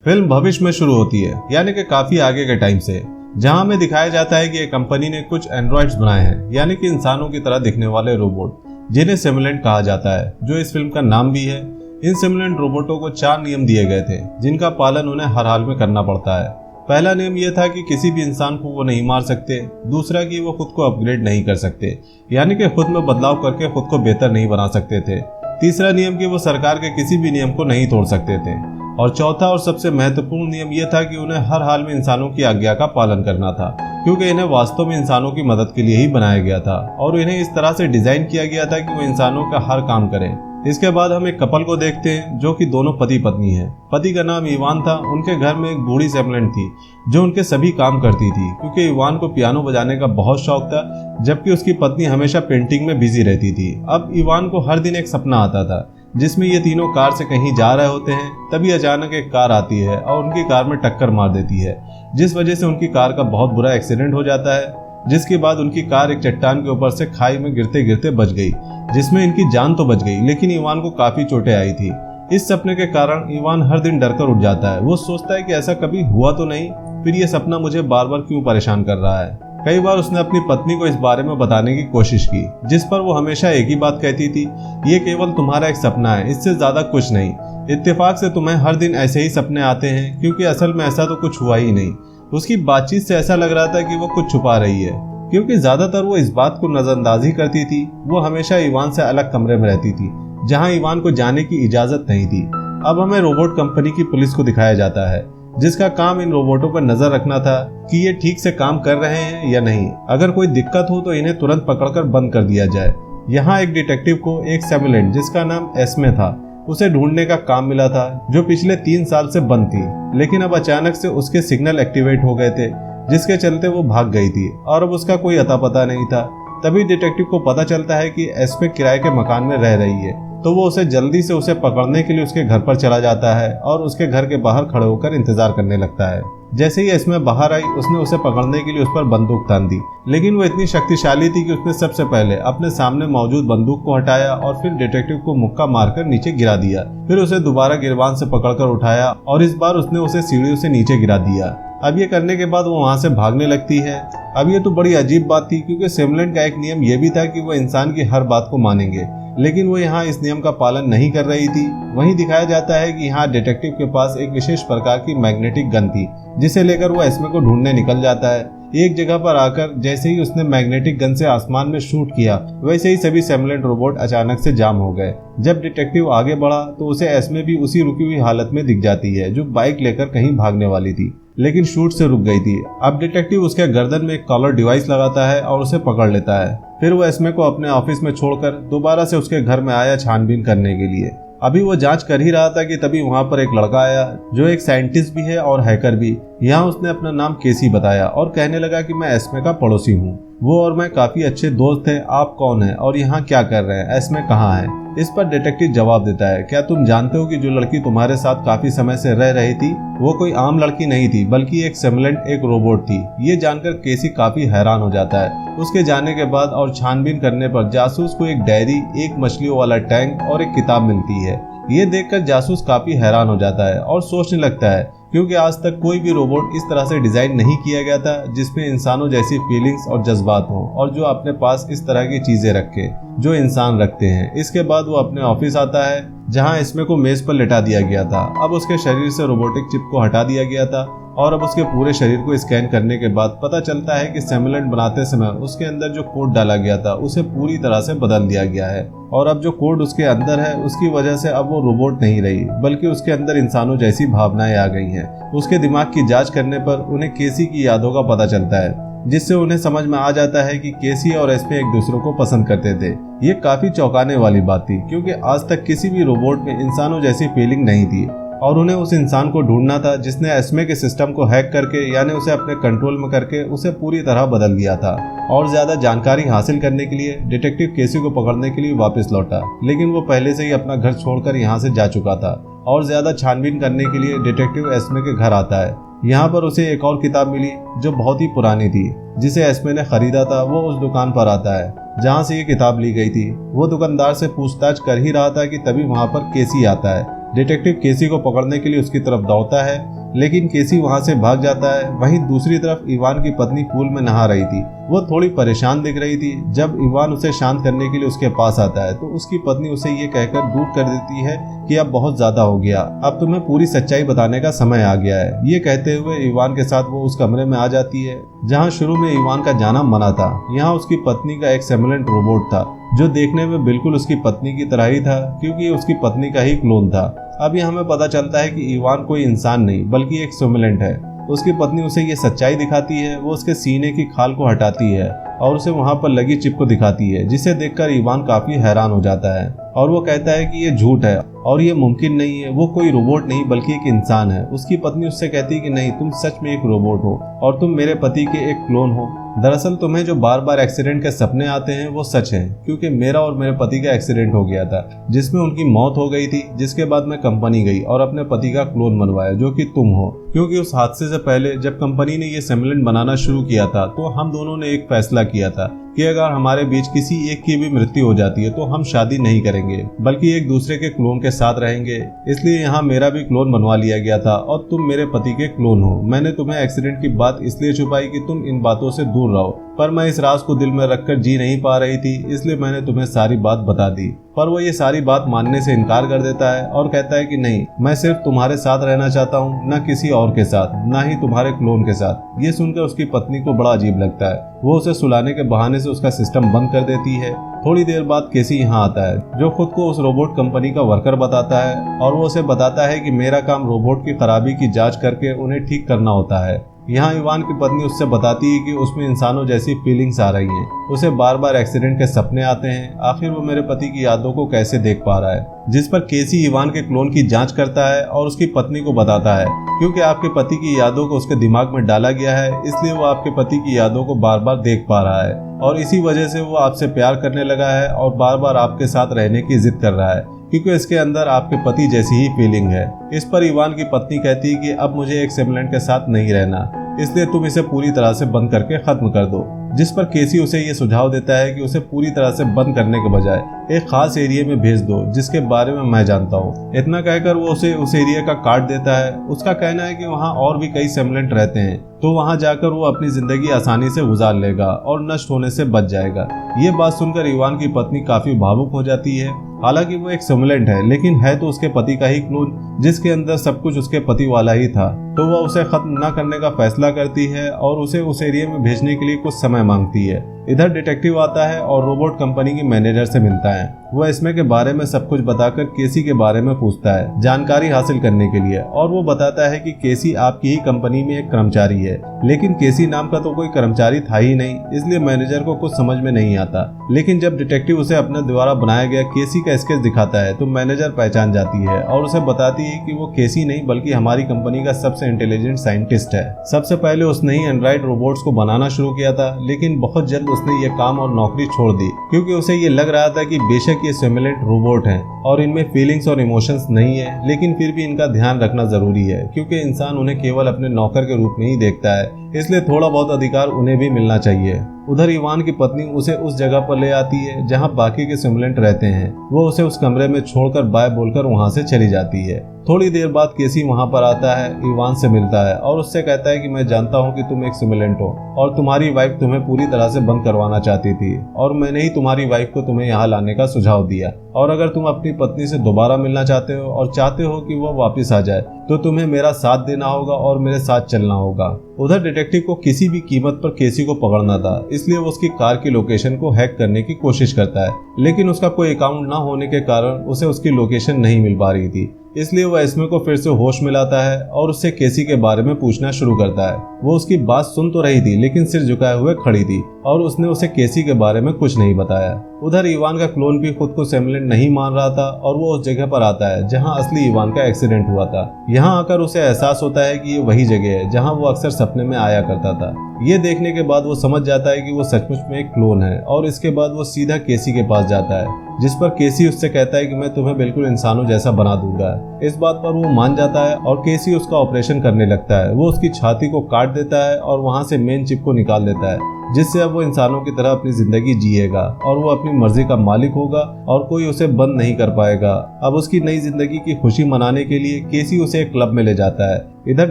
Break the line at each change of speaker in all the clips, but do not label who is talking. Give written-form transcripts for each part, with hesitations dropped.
Film भविष्य में शुरू होती है, यानी कि काफी आगे के टाइम से, जहां हमें दिखाया जाता है कि एक कंपनी ने कुछ एंड्रॉइड्स बनाए हैं, यानी कि इंसानों की तरह दिखने वाले रोबोट, जिन्हें सिमुलेंट कहा जाता है, जो इस फिल्म का नाम भी है। इन सिमुलेंट रोबोटों को 4 नियम दिए गए थे, जिनका पालन उन्हें हर हाल में करना पड़ता है। पहला नियम यह था कि किसी भी इंसान को वो नहीं मार सकते। दूसरा कि वो खुद को अपग्रेड नहीं कर सकते, यानी कि खुद में बदलाव करके खुद को बेहतर नहीं बना सकते थे। तीसरा नियम कि वो सरकार के किसी भी नियम को नहीं तोड़ सकते थे। और चौथा और सबसे महत्वपूर्ण नियम यह था कि उन्हें हर हाल में इंसानों की आज्ञा का पालन करना था, क्योंकि इन्हें वास्तव में इंसानों की मदद के लिए ही बनाया गया था और इन्हें इस तरह से डिजाइन किया गया था कि वो इंसानों का हर काम करें। इसके बाद हम एक कपल को देखते हैं, जो कि दोनों पति पत्नी है। पति का नाम इवान था। उनके घर में एक बूढ़ी सिमुलेंट थी जो उनके सभी काम करती थी, क्योंकि इवान को पियानो बजाने का बहुत शौक था, जबकि उसकी पत्नी हमेशा पेंटिंग में बिजी रहती थी। अब इवान को हर दिन एक सपना आता था जिसमें ये तीनों कार से कहीं जा रहे होते हैं। तभी अचानक एक कार आती है और उनकी कार में टक्कर मार देती है, जिस वजह से उनकी कार का बहुत बुरा एक्सीडेंट हो जाता है, जिसके बाद उनकी कार एक चट्टान के ऊपर से खाई में गिरते गिरते बच गई, जिसमें इनकी जान तो बच गई, लेकिन इवान को काफी चोटें आई थी। इस सपने के कारण इवान हर दिन डरकर उठ जाता है। वो सोचता है कि ऐसा कभी हुआ तो नहीं, फिर ये सपना मुझे बार बार क्यों परेशान कर रहा है। कई बार उसने अपनी पत्नी को इस बारे में बताने की कोशिश की, जिस पर वो हमेशा एक ही बात कहती थी, ये केवल तुम्हारा एक सपना है, इससे ज्यादा कुछ नहीं। इत्तेफाक से तुम्हें हर दिन ऐसे ही सपने आते हैं, क्योंकि असल में ऐसा तो कुछ हुआ ही नहीं। उसकी बातचीत से ऐसा लग रहा था कि वो कुछ छुपा रही है, क्योंकि ज्यादातर वो इस बात को नजरअंदाजी करती थी। वो हमेशा इवान से अलग कमरे में रहती थी, जहां इवान को जाने की इजाजत नहीं थी। अब हमें रोबोट कंपनी की पुलिस को दिखाया जाता है, जिसका काम इन रोबोटों पर नजर रखना था कि ये ठीक से काम कर रहे हैं या नहीं। अगर कोई दिक्कत हो तो इन्हें तुरंत पकड़कर बंद कर दिया जाए। यहाँ एक डिटेक्टिव को एक सिमुलेंट जिसका नाम एस्मे था, उसे ढूंढने का काम मिला था, जो पिछले 3 साल से बंद थी, लेकिन अब अचानक से उसके सिग्नल एक्टिवेट हो गए थे, जिसके चलते वो भाग गई थी और अब उसका कोई अता पता नहीं था। तभी डिटेक्टिव को पता चलता है कि एस्मे किराए के मकान में रह रही है, तो वो जल्दी से उसे पकड़ने के लिए उसके घर पर चला जाता है और उसके घर के बाहर खड़े होकर इंतजार करने लगता है। जैसे ही एस्मे बाहर आई, उसने उसे पकड़ने के लिए उस पर बंदूक तान दी, लेकिन वो इतनी शक्तिशाली थी कि उसने सबसे पहले अपने सामने मौजूद बंदूक को हटाया और फिर डिटेक्टिव को मुक्का मारकर नीचे गिरा दिया। फिर उसे दोबारा गिरबान से पकड़कर उठाया और इस बार उसने उसे सीढ़ियों से नीचे गिरा दिया। अब ये करने के बाद वो वहां से भागने लगती है। अब ये तो बड़ी अजीब बात थी, क्योंकि सिमुलेंट का एक नियम ये भी था कि वो इंसान की हर बात को मानेंगे, लेकिन वो यहाँ इस नियम का पालन नहीं कर रही थी। वहीं दिखाया जाता है कि यहाँ डिटेक्टिव के पास एक विशेष प्रकार की मैग्नेटिक गन थी, जिसे लेकर वो एस्मे को ढूंढने निकल जाता है। एक जगह पर आकर जैसे ही उसने मैग्नेटिक गन से आसमान में शूट किया, वैसे ही सभी सिमुलेंट रोबोट अचानक से जाम हो गए। जब डिटेक्टिव आगे बढ़ा तो उसे एस्मे भी उसी रुकी हुई हालत में दिख जाती है, जो बाइक लेकर कहीं भागने वाली थी, लेकिन शूट से रुक गई थी। अब डिटेक्टिव उसके गर्दन में एक कॉलर डिवाइस लगाता है और उसे पकड़ लेता है। फिर वो एस्मे को अपने ऑफिस में छोड़कर दोबारा से उसके घर में आया छानबीन करने के लिए। अभी वो जांच कर ही रहा था कि तभी वहां पर एक लड़का आया, जो एक साइंटिस्ट भी है और हैकर भी। यहाँ उसने अपना नाम केसी बताया और कहने लगा कि मैं एस्मे का पड़ोसी हूँ। वो और मैं काफी अच्छे दोस्त हैं। आप कौन हैं और यहाँ क्या कर रहे हैं? एस्मे कहाँ है? इस पर डिटेक्टिव जवाब देता है, क्या तुम जानते हो कि जो लड़की तुम्हारे साथ काफी समय से रह रही थी, वो कोई आम लड़की नहीं थी, बल्कि एक सिमुलेंट, एक रोबोट थी। ये जानकर केसी काफी हैरान हो जाता है। उसके जाने के बाद और छानबीन करने पर जासूस को एक डायरी, एक मछलियों वाला टैंक और एक किताब मिलती है। ये देखकर जासूस काफी हैरान हो जाता है और सोचने लगता है, क्योंकि आज तक कोई भी रोबोट इस तरह से डिजाइन नहीं किया गया था, जिसमें इंसानों जैसी फीलिंग्स और जज्बात हों और जो अपने पास इस तरह की चीजें रखे जो इंसान रखते हैं। इसके बाद वो अपने ऑफिस आता है, जहां एस्मे को मेज पर लेटा दिया गया था। अब उसके शरीर से रोबोटिक चिप को हटा दिया गया था और अब उसके पूरे शरीर को स्कैन करने के बाद पता चलता है कि सिमुलेंट बनाते समय उसके अंदर जो कोड डाला गया था, उसे पूरी तरह से बदल दिया गया है। और अब जो कोड उसके अंदर है, उसकी वजह से अब वो रोबोट नहीं रही, बल्कि उसके अंदर इंसानों जैसी भावनाएं आ गई हैं। उसके दिमाग की जांच करने पर उन्हें केसी की यादों का पता चलता है, जिससे उन्हें समझ में आ जाता है कि केसी और एस्मे एक दूसरे को पसंद करते थे। ये काफी चौंकाने वाली बात थी, क्योंकि आज तक किसी भी रोबोट में इंसानों जैसी फीलिंग नहीं थी और उन्हें उस इंसान को ढूंढना था जिसने एस्मे के सिस्टम को हैक करके, यानी उसे अपने कंट्रोल में करके उसे पूरी तरह बदल दिया था। और ज्यादा जानकारी हासिल करने के लिए डिटेक्टिव केसी को पकड़ने के लिए वापस लौटा, लेकिन वो पहले से ही अपना घर छोड़कर यहाँ से जा चुका था। और ज्यादा छानबीन करने के लिए डिटेक्टिव एस्मे के घर आता है। यहाँ पर उसे एक और किताब मिली जो बहुत ही पुरानी थी, जिसे एस्मे ने खरीदा था। वो उस दुकान पर आता है जहाँ से ये किताब ली गई थी। वो दुकानदार से पूछताछ कर ही रहा था कि तभी वहाँ पर केसी आता है डिटेक्टिव केसी को पकड़ने के लिए उसकी तरफ दौड़ता है, लेकिन केसी वहां से भाग जाता है। वहीं दूसरी तरफ इवान की पत्नी पूल में नहा रही थी। वो थोड़ी परेशान दिख रही थी। जब इवान उसे शांत करने के लिए उसके पास आता है तो उसकी पत्नी उसे ये कहकर दूर कर देती है कि अब बहुत ज्यादा हो गया, अब तुम्हें पूरी सच्चाई बताने का समय आ गया है। ये कहते हुए इवान के साथ वो उस कमरे में आ जाती है जहाँ शुरू में इवान का जाना मना था। यहाँ उसकी पत्नी का एक सिमुलेंट रोबोट था जो देखने में बिल्कुल उसकी पत्नी की तरह ही था, क्योंकि ये उसकी पत्नी का ही क्लोन था। अब ये हमें पता चलता है कि इवान कोई इंसान नहीं बल्कि एक सिमुलेंट है। उसकी पत्नी उसे ये सच्चाई दिखाती है। वो उसके सीने की खाल को हटाती है और उसे वहां पर लगी चिप को दिखाती है, जिसे देखकर इवान काफी हैरान हो जाता है और वो कहता है कि ये झूठ है और ये मुमकिन नहीं है, वो कोई रोबोट नहीं बल्कि एक इंसान है। उसकी पत्नी उससे कहती है कि नहीं, तुम सच में एक रोबोट हो और तुम मेरे पति के एक क्लोन हो। दरअसल तुम्हें जो बार बार एक्सीडेंट के सपने आते हैं वो सच हैं, क्योंकि मेरा और मेरे पति का एक्सीडेंट हो गया था जिसमें उनकी मौत हो गई थी, जिसके बाद मैं कंपनी गई और अपने पति का क्लोन बनवाया जो कि तुम हो। क्योंकि उस हादसे से पहले जब कंपनी ने ये सिमुलेंट बनाना शुरू किया था तो हम दोनों ने एक फैसला किया था कि अगर हमारे बीच किसी एक की भी मृत्यु हो जाती है तो हम शादी नहीं करेंगे बल्कि एक दूसरे के क्लोन के साथ रहेंगे। इसलिए यहाँ मेरा भी क्लोन बनवा लिया गया था और तुम मेरे पति के क्लोन हो। मैंने तुम्हें एक्सीडेंट की बात इसलिए छुपाई कि तुम इन बातों से दूर रहो, पर मैं इस राज को दिल में रखकर जी नहीं पा रही थी, इसलिए मैंने तुम्हें सारी बात बता दी। पर वो ये सारी बात मानने से इनकार कर देता है और कहता है कि नहीं, मैं सिर्फ तुम्हारे साथ रहना चाहता हूँ, न किसी और के साथ, न ही तुम्हारे क्लोन के साथ। ये सुनकर उसकी पत्नी को बड़ा अजीब लगता है। वो उसे सुलाने के बहाने से उसका सिस्टम बंद कर देती है। थोड़ी देर बाद केसी यहाँ आता है जो खुद को उस रोबोट कंपनी का वर्कर बताता है और वो उसे बताता है कि मेरा काम रोबोट की खराबी की जांच करके उन्हें ठीक करना होता है। यहाँ इवान की पत्नी उससे बताती है कि उसमें इंसानों जैसी फीलिंग्स आ रही हैं, उसे बार बार एक्सीडेंट के सपने आते हैं, आखिर वो मेरे पति की यादों को कैसे देख पा रहा है। जिस पर केसी इवान के क्लोन की जांच करता है और उसकी पत्नी को बताता है क्योंकि आपके पति की यादों को उसके दिमाग में डाला गया है, इसलिए वो आपके पति की यादों को बार बार देख पा रहा है और इसी वजह से वो आपसे प्यार करने लगा है और बार बार आपके साथ रहने की जिद कर रहा है, क्योंकि इसके अंदर आपके पति जैसी ही फीलिंग है। इस पर इवान की पत्नी कहती है कि अब मुझे एक सिमुलेंट के साथ नहीं रहना, इसलिए तुम इसे पूरी तरह से बंद करके खत्म कर दो। जिस पर केसी उसे ये सुझाव देता है कि उसे पूरी तरह से बंद करने के बजाय एक खास एरिया में भेज दो जिसके बारे में मैं जानता हूँ। इतना कहकर वो उसे उस एरिया का कार्ड देता है। उसका कहना है कि वहाँ और भी कई सिमुलेंट रहते हैं, तो वहाँ जाकर वो अपनी जिंदगी आसानी से गुजार लेगा और नष्ट होने से बच जाएगा। ये बात सुनकर इवान की पत्नी काफी भावुक हो जाती है। हालांकि वो एक सिमुलेंट है, लेकिन है तो उसके पति का ही क्लोन जिसके अंदर सब कुछ उसके पति वाला ही था। तो वह उसे खत्म न करने का फैसला करती है और उसे उस एरिया में भेजने के लिए कुछ समय मांगती है। इधर डिटेक्टिव आता है और रोबोट कंपनी की मैनेजर से मिलता है। वह इसमें के बारे में सब कुछ बताकर केसी के बारे में पूछता है जानकारी हासिल करने के लिए, और वो बताता है कि केसी आपकी ही कंपनी में एक कर्मचारी है, लेकिन केसी नाम का तो कोई कर्मचारी था ही नहीं, इसलिए मैनेजर को कुछ समझ में नहीं आता। लेकिन जब डिटेक्टिव उसे अपने द्वारा बनाया गया केसी का स्केच दिखाता है तो मैनेजर पहचान जाती है और उसे बताती है कि वो केसी नहीं बल्कि हमारी कंपनी का सबसे इंटेलिजेंट साइंटिस्ट है। सबसे पहले उसने ही एंड्रॉइड रोबोट्स को बनाना शुरू किया था, लेकिन बहुत जल्द उसने ये काम और नौकरी छोड़ दी क्योंकि उसे ये लग रहा था कि बेशक ये सिमुलेंट रोबोट हैं और इनमें फीलिंग्स और इमोशंस नहीं है, लेकिन फिर भी इनका ध्यान रखना जरूरी है क्योंकि इंसान उन्हें केवल अपने नौकर के रूप में ही देखता है, इसलिए थोड़ा बहुत अधिकार उन्हें भी मिलना चाहिए। उधर इवान की पत्नी उसे उस जगह पर ले आती है जहां बाकी के सिमुलेंट रहते हैं। वो उसे उस कमरे में छोड़कर बाय बोलकर वहां से चली जाती है। थोड़ी देर बाद केसी वहां पर आता है, इवान से मिलता है और उससे कहता है कि मैं जानता हूं कि तुम एक सिमुलेंट हो और तुम्हारी वाइफ तुम्हें पूरी तरह से बंद करवाना चाहती थी और मैंने ही तुम्हारी वाइफ को तुम्हें यहाँ लाने का सुझाव दिया, और अगर तुम अपनी पत्नी से दोबारा मिलना चाहते हो और चाहते हो कि वो वापस आ जाए तो तुम्हें मेरा साथ देना होगा और मेरे साथ चलना होगा। उधर डिटेक्टिव को किसी भी कीमत पर केसी को पकड़ना था, इसलिए वो उसकी कार की लोकेशन को हैक करने की कोशिश करता है, लेकिन उसका कोई अकाउंट न होने के कारण उसे उसकी लोकेशन नहीं मिल पा रही थी। इसलिए वह इसमें को फिर से होश में लाता है और उससे केसी के बारे में पूछना शुरू करता है। वो उसकी बात सुन तो रही थी लेकिन सिर झुकाए हुए खड़ी थी और उसने उसे केसी के बारे में कुछ नहीं बताया। उधर इवान का क्लोन भी खुद को सिमुलेंट नहीं मान रहा था और वो उस जगह पर आता है जहां असली इवान का एक्सीडेंट हुआ था। यहाँ आकर उसे एहसास होता है कि ये वही जगह है जहां वो अक्सर सपने में आया करता था। ये देखने के बाद वो समझ जाता है कि वो सचमुच में एक क्लोन है और इसके बाद वो सीधा केसी के पास जाता है, जिस पर केसी उससे कहता है कि मैं तुम्हें बिल्कुल इंसानों जैसा बना दूंगा। इस बात पर वो मान जाता है और केसी उसका ऑपरेशन करने लगता है। वो उसकी छाती को काट देता है और वहां से मेन चिप को निकाल देता है। जिससे अब वो इंसानों की तरह अपनी जिंदगी जिएगा और वो अपनी मर्जी का मालिक होगा और कोई उसे बंद नहीं कर पाएगा। अब उसकी नई जिंदगी की खुशी मनाने के लिए केसी उसे एक क्लब में ले जाता है। इधर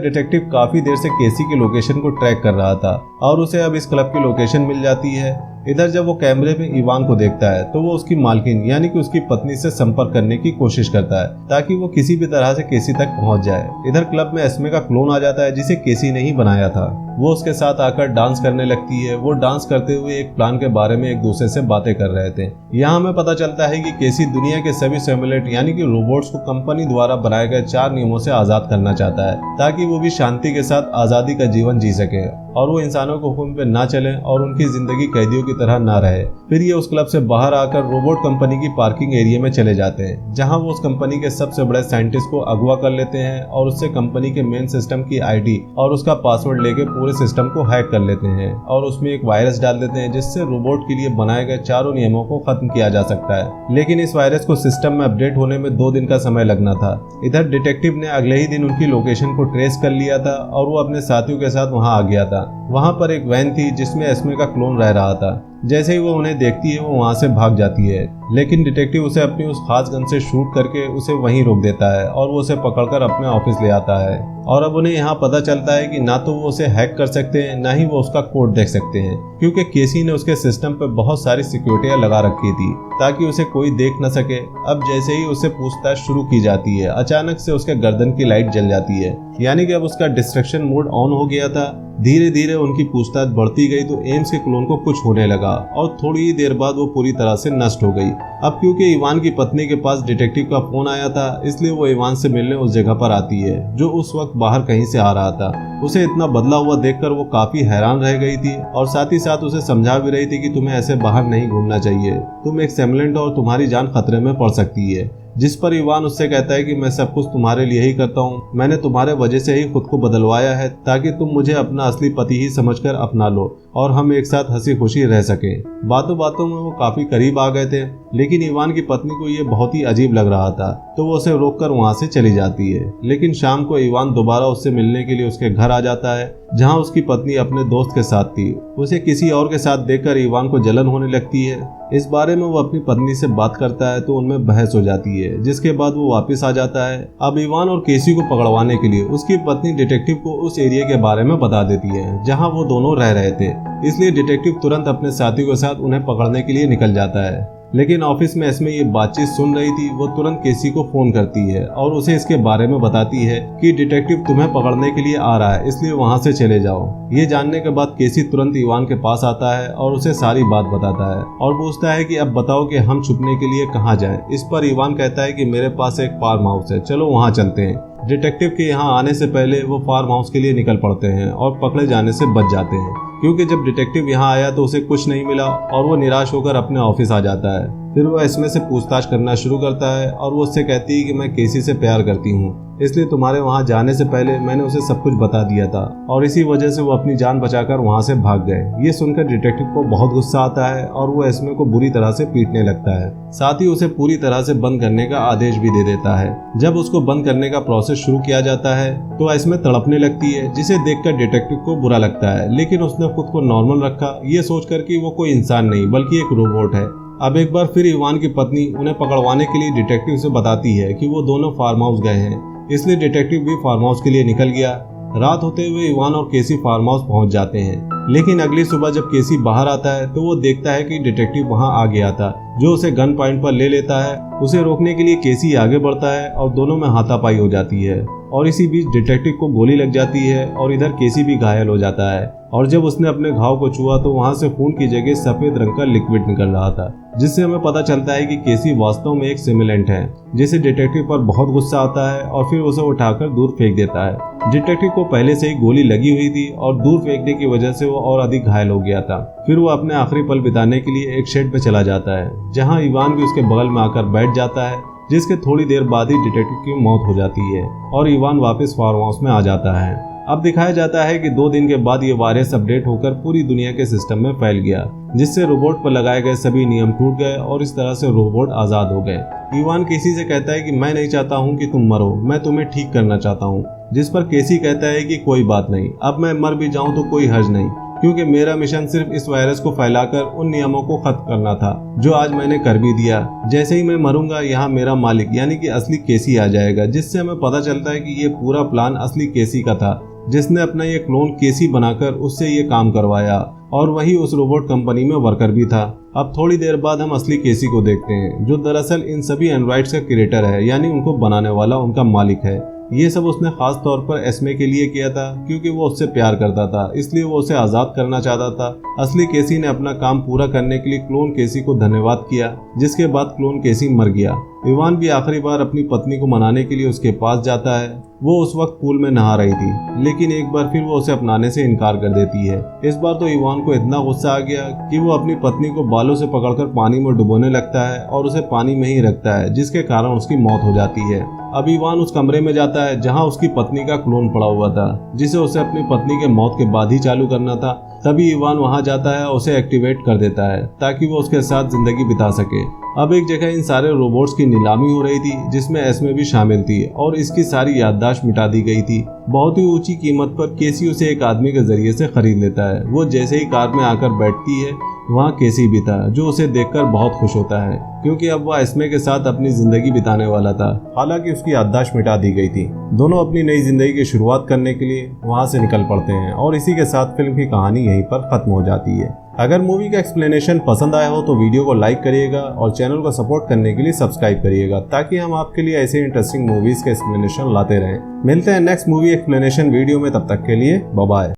डिटेक्टिव काफी देर से केसी की लोकेशन को ट्रैक कर रहा था और उसे अब इस क्लब की लोकेशन मिल जाती है। इधर जब वो कैमरे में इवान को देखता है तो वो उसकी मालकिन यानी कि उसकी पत्नी से संपर्क करने की कोशिश करता है ताकि वो किसी भी तरह से केसी तक पहुंच जाए। इधर क्लब में एस्मे का क्लोन आ जाता है जिसे केसी ने ही बनाया था। वो उसके साथ आकर डांस करने लगती है। वो डांस करते हुए एक प्लान के बारे में एक दूसरे से बातें कर रहे थे। यहाँ हमें पता चलता है कि केसी दुनिया के सभी सिमुलेट यानी कि रोबोट्स को कंपनी द्वारा बनाए गए 4 नियमों से आजाद करना चाहता है ताकि वो भी शांति के साथ आजादी का जीवन जी सके और वो इंसानों को हुक्म पे ना चले और उनकी जिंदगी कैदियों की तरह ना रहे। फिर ये उस क्लब से बाहर आकर रोबोट कंपनी की पार्किंग एरिया में चले जाते हैं जहां वो उस कंपनी के सबसे बड़े साइंटिस्ट को अगवा कर लेते हैं और उससे कंपनी के मेन सिस्टम की आईडी और उसका पासवर्ड लेके पूरे सिस्टम को हैक कर लेते हैं और उसमें एक वायरस डाल देते हैं जिससे रोबोट के लिए बनाए गए 4 नियमों को खत्म किया जा सकता है। लेकिन इस वायरस को सिस्टम में अपडेट होने में 2 दिन का समय लगना था। इधर डिटेक्टिव ने अगले ही दिन उनकी लोकेशन को ट्रेस कर लिया था और वो अपने साथियों के साथ वहां आ गया था। वहां पर एक वैन थी जिसमें एस्मे का क्लोन रह रहा था। जैसे ही वो उन्हें देखती है वो वहां से भाग जाती है, लेकिन डिटेक्टिव उसे अपनी उस खास गन से शूट करके उसे वहीं रोक देता है और वो उसे पकड़कर अपने ऑफिस ले आता है। और अब उन्हें यहाँ पता चलता है कि ना तो वो उसे हैक कर सकते हैं ना ही वो उसका कोड देख सकते हैं, क्योंकि केसी ने उसके सिस्टम पर बहुत सारी सिक्योरिटियां लगा रखी थी ताकि उसे कोई देख न सके। अब जैसे ही उसे पूछताछ शुरू की जाती है अचानक से उसके गर्दन की लाइट जल जाती है, यानी कि अब उसका डिस्ट्रक्शन मोड ऑन हो गया था। धीरे धीरे उनकी पूछताछ बढ़ती गई तो एम्स के क्लोन को कुछ होने लगा और थोड़ी ही देर बाद वो पूरी तरह से नष्ट हो गई। अब क्योंकि इवान की पत्नी के पास डिटेक्टिव का फोन आया था इसलिए वो इवान से मिलने उस जगह पर आती है जो उस वक्त बाहर कहीं से आ रहा था। उसे इतना बदला हुआ देखकर वो काफी हैरान रह गई थी और साथ ही साथ उसे समझा भी रही थी कि तुम्हें ऐसे बाहर नहीं घूमना चाहिए, तुम एक सिमुलेंट और तुम्हारी जान खतरे में पड़ सकती है। जिस पर इवान उससे कहता है कि मैं सब कुछ तुम्हारे लिए ही करता हूँ, मैंने तुम्हारे वजह से ही खुद को बदलवाया है ताकि तुम मुझे अपना असली पति ही समझकर अपना लो और हम एक साथ हंसी खुशी रह सकें। बातों बातों में वो काफी करीब आ गए थे, लेकिन इवान की पत्नी को ये बहुत ही अजीब लग रहा था तो वो उसे रोककर वहां से चली जाती है। लेकिन शाम को इवान दोबारा उससे मिलने के लिए उसके घर आ जाता है जहां उसकी पत्नी अपने दोस्त के साथ थी। उसे किसी और के साथ देखकर इवान को जलन होने लगती है। इस बारे में वो अपनी पत्नी से बात करता है तो उनमें बहस हो जाती है, जिसके बाद वो वापस आ जाता है। अब इवान और केसी को पकड़वाने के लिए उसकी पत्नी डिटेक्टिव को उस एरिया के बारे में बता देती है जहां वो दोनों रह रहे थे, इसलिए डिटेक्टिव तुरंत अपने साथियों के साथ उन्हें पकड़ने के लिए निकल जाता है। लेकिन ऑफिस में एस्मे ये बातचीत सुन रही थी। वो तुरंत केसी को फोन करती है और उसे इसके बारे में बताती है कि डिटेक्टिव तुम्हें पकड़ने के लिए आ रहा है, इसलिए वहां से चले जाओ। ये जानने के बाद केसी तुरंत इवान के पास आता है और उसे सारी बात बताता है और पूछता है कि अब बताओ कि हम छुपने के लिए कहाँ जाएं। इस पर इवान कहता है कि मेरे पास एक फार्म हाउस है, चलो वहाँ चलते हैं। डिटेक्टिव के यहाँ आने से पहले वो फार्म हाउस के लिए निकल पड़ते हैं और पकड़े जाने से बच जाते हैं, क्योंकि जब डिटेक्टिव यहाँ आया तो उसे कुछ नहीं मिला और वो निराश होकर अपने ऑफिस आ जाता है। फिर वो एस्मे से पूछताछ करना शुरू करता है और वो उससे कहती है कि मैं केसी से प्यार करती हूँ, इसलिए तुम्हारे वहाँ जाने से पहले मैंने उसे सब कुछ बता दिया था और इसी वजह से वो अपनी जान बचाकर वहाँ से भाग गए। ये सुनकर डिटेक्टिव को बहुत गुस्सा आता है और वो एस्मे को बुरी तरह से पीटने लगता है, साथ ही उसे पूरी तरह से बंद करने का आदेश भी दे देता है। जब उसको बंद करने का प्रोसेस शुरू किया जाता है तो एस्मे तड़पने लगती है, जिसे देखकर डिटेक्टिव को बुरा लगता है, लेकिन उसने खुद को नॉर्मल रखा, ये सोचकर कि वो कोई इंसान नहीं बल्कि एक रोबोट है। अब एक बार फिर इवान की पत्नी उन्हें पकड़वाने के लिए डिटेक्टिव से बताती है कि वो दोनों फार्म हाउस गए हैं, इसलिए डिटेक्टिव भी फार्म हाउस के लिए निकल गया। रात होते हुए इवान और केसी फार्म हाउस पहुंच जाते हैं, लेकिन अगली सुबह जब केसी बाहर आता है तो वो देखता है कि डिटेक्टिव वहां आ गया था, जो उसे गन पॉइंट पर ले लेता है। उसे रोकने के लिए केसी आगे बढ़ता है और दोनों में हाथापाई हो जाती है और इसी बीच डिटेक्टिव को गोली लग जाती है और इधर केसी भी घायल हो जाता है। और जब उसने अपने घाव को छुआ तो वहां से खून की जगह सफेद रंग का लिक्विड निकल रहा था, जिससे हमें पता चलता है कि केसी वास्तव में एक सिमुलेंट है, जिसे डिटेक्टिव पर बहुत गुस्सा आता है और फिर उसे उठाकर दूर फेंक देता है। डिटेक्टिव को पहले से ही गोली लगी हुई थी और दूर फेंकने की वजह से वो और अधिक घायल हो गया था। फिर वो अपने आखिरी पल बिताने के लिए एक शेड पे चला जाता है, जहाँ इवान भी उसके बगल में आकर बैठ जाता है, जिसके थोड़ी देर बाद ही डिटेक्टिव की मौत हो जाती है और इवान वापस फार्म हाउस में आ जाता है। अब दिखाया जाता है कि 2 दिन के बाद ये वायरस अपडेट होकर पूरी दुनिया के सिस्टम में फैल गया, जिससे रोबोट पर लगाए गए सभी नियम टूट गए और इस तरह से रोबोट आजाद हो गए। इवान केसी से कहता है कि मैं नहीं चाहता हूँ कि तुम मरो, मैं तुम्हें ठीक करना चाहता हूँ, जिस पर केसी कहता है कि कोई बात नहीं, अब मैं मर भी जाऊँ तो कोई हर्ज नहीं, क्योंकि मेरा मिशन सिर्फ इस वायरस को फैलाकर उन नियमों को खत्म करना था जो आज मैंने कर भी दिया। जैसे ही मैं मरूंगा यहाँ मेरा मालिक यानी कि असली केसी आ जाएगा, जिससे हमें पता चलता है कि ये पूरा प्लान असली केसी का था, जिसने अपना ये क्लोन केसी बनाकर उससे ये काम करवाया और वही उस रोबोट कंपनी में वर्कर भी था। अब थोड़ी देर बाद हम असली केसी को देखते हैं, जो दरअसल इन सभी एंड्रॉइड्स का क्रिएटर है, यानी उनको बनाने वाला उनका मालिक है। ये सब उसने खास तौर पर एस्मे के लिए किया था, क्योंकि वो उससे प्यार करता था, इसलिए वो उसे आजाद करना चाहता था। असली केसी ने अपना काम पूरा करने के लिए क्लोन केसी को धन्यवाद किया, जिसके बाद क्लोन केसी मर गया। इवान भी आखिरी बार अपनी पत्नी को मनाने के लिए उसके पास जाता है। वो उस वक्त पूल में नहा रही थी, लेकिन एक बार फिर वो उसे अपनाने से इनकार कर देती है। इस बार तो इवान को इतना गुस्सा आ गया कि वो अपनी पत्नी को बालों से पकड़कर पानी में डुबोने लगता है और उसे पानी में ही रखता है, जिसके कारण उसकी मौत हो जाती है। अब इवान उस कमरे में जाता है जहां उसकी पत्नी का क्लोन पड़ा हुआ था, जिसे उसे अपनी पत्नी के मौत के बाद ही चालू करना था। तभी इवान वहां जाता है और उसे एक्टिवेट कर देता है ताकि वो उसके साथ जिंदगी बिता सके। अब एक जगह इन सारे रोबोट्स की नीलामी हो रही थी, जिसमें एस्मे भी शामिल थी और इसकी सारी याददाश्त मिटा दी गई थी। बहुत ही ऊंची कीमत पर केसी उसे एक आदमी के जरिए से खरीद लेता है। वो जैसे ही कार में आकर बैठती है, वहाँ केसी भी था, जो उसे देखकर बहुत खुश होता है, क्योंकि अब वह एस्मे के साथ अपनी जिंदगी बिताने वाला था। हालांकि उसकी याददाश्त मिटा दी गई थी। दोनों अपनी नई जिंदगी की शुरुआत करने के लिए वहाँ से निकल पड़ते हैं और इसी के साथ फिल्म की कहानी यहीं पर खत्म हो जाती है। अगर मूवी का एक्सप्लेनेशन पसंद आया हो तो वीडियो को लाइक करिएगा और चैनल को सपोर्ट करने के लिए सब्सक्राइब करिएगा, ताकि हम आपके लिए ऐसे इंटरेस्टिंग मूवीज का एक्सप्लेनेशन लाते रहें। मिलते हैं नेक्स्ट मूवी एक्सप्लेनेशन वीडियो में, तब तक के लिए बाय बाय।